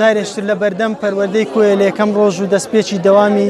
جارێشتر لە بەردەم پەروەردەی کۆیە لە یەکەم ڕۆژ و دەستپێکی دەوامی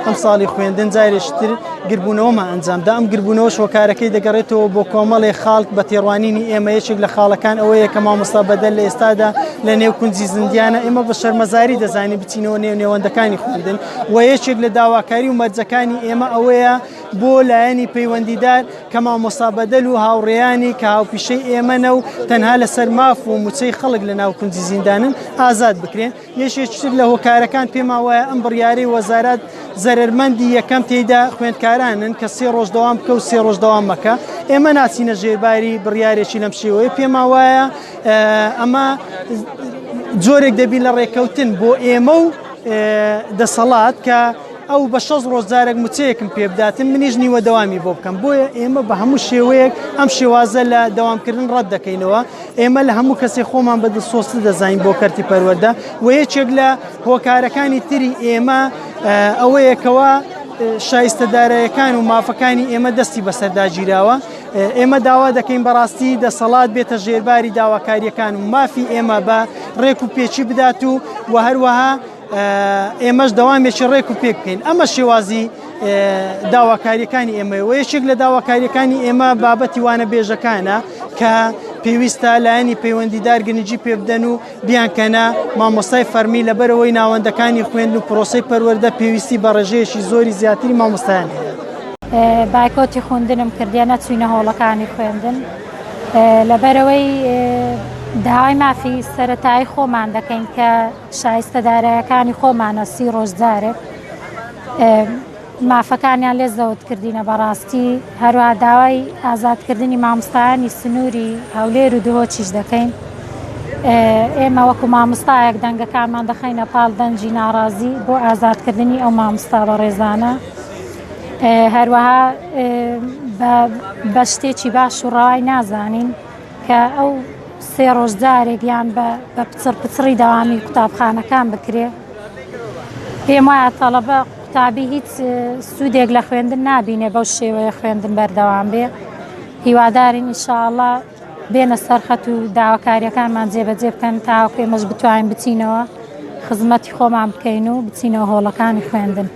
ئەم ساڵی خوێندن جارێشتر گربوونەوەمان ئەنجامدا. ئەم گربوونەوە شۆکارەکەی دەگەڕێتەوە بۆ کۆمەڵێ خاڵک بە تێڕوانینی ئێمە. یەکێک لە خاڵەکان ئەوەیە کە مامۆستا بەدەل لە ئێستادا لە نێو کونجی زیندیانە ئێمە بە شەرمەزاری دەزانین بچینەوە نێو نێوەندەکانی خوێندن، و یەکێک لە داواکاری و مەرجەکانی ئێمە ئەوەیە بۆ لایەنی پەیوەندیدار کە مامۆستا بەدەل و هاوڕێیانی کە هاوپیشەی ئێمەنە و تەنها لەسەر ماف و موچەی خەڵک لە ناو کونجی زیندانن ئازاد بکرێن. یەکێکتر لە هۆکارەکان پێم وایە ئەم بڕیارەی وەزارەت زەرمەندی یەکەم تێیدا خوێندکارانن کە 3 ڕۆژ دەوام بکە و 3 ڕۆژ دەوام مەکە. ئێمە ناچینە ژێرباری بڕیارێکی لەم شێوەیە. پێم وایە ئەمە جۆرێک دەبی لە ڕێکەوتن بۆ ئێمە و دەسەڵات کە ئەو بە 6 ڕۆژ جارێک موچەیەکم پێ بداتن منیش نیوە دەوامی بۆ بکەم. بۆیە ئێمە بە هەموو شێوەیەک ئەم شێوازە لە دەوامکردن ڕەت دەکەینەوە. ئێمە لە هەموو کەسێک خۆمان بەدەستسۆست دەزانین بۆ کەرتی پەروەردە، و یەکێک لە هۆکارەکانی تری ئێمە ئەوەیەکەوە شایستەدارەکان و مافەکانی ئێمە دەستی بەسەرداگیراوە. ئێمە داوا دەکەین بەڕاستی دەسەڵات بێتە ژێرباری داواکاریەکان و مافی ئێمە بە ڕێک و پێچی بدات و هەروەها ئێمەش دەوامێکی ڕێک و پێک بکەین. ئەمە شێوازی داواکاریەکانی ئێمە و یەکێک لە داواکاریەکانی ئێمە بابەتی وانە بێژەکانە کە پێویستە لایەنی پەیوەندیدار گرنگی پێ بدەن و بیانکەنە مامۆستای فەرمی لەبەرەوەی ناوەندەکانی خوێندن و پرۆسەی پەروەردە پێویستی بە ڕێژەیەکی زۆری زیاتری مامۆستایان هەیە. بایکۆتی خوێندنم کردیە نەچوینە هۆڵەکانی خوێندن لەبەرەوەی داوای مافی سەرەتایی خۆمان دەکەین کە شایستەدارەکانی خۆمانە 30 ڕۆژ جارێک مافەکانیان لێ زەوت کردینە بەڕاستی. هەروە داوای ئازادکردنی مامۆستایانی سنووری هەولێر و دهۆچیش دەکەین. ئێمە وەکو مامۆستایەک دەنگەکانمان دەخەینە پاڵ دەنجی ناڕازی بۆ ئازادکردنی ئەو مامۆستا بە ڕێزانە. هەروەها بە شتێکی باش و ڕەوای نازانین کە ئەو 3 ڕۆژ جارێک یان بە پچڕی دەوامی قوتابخانەکان بکرێ. پێم وایە تەڵەبە قوتابی هیچ سوودێک لە خوێندن نابینێ بەو شێوەیە خوێندن بەردەوام بێ. هیوادارین ئینشاءڵڵا بێنە سەرخەت و داواکاریەکانمان جێبەجێ بکەن تاوەکو ئێمەش بتوانین بچینەوە خزمەتی خۆمان بکەین و بچینەوە هۆڵەکانی خوێندن.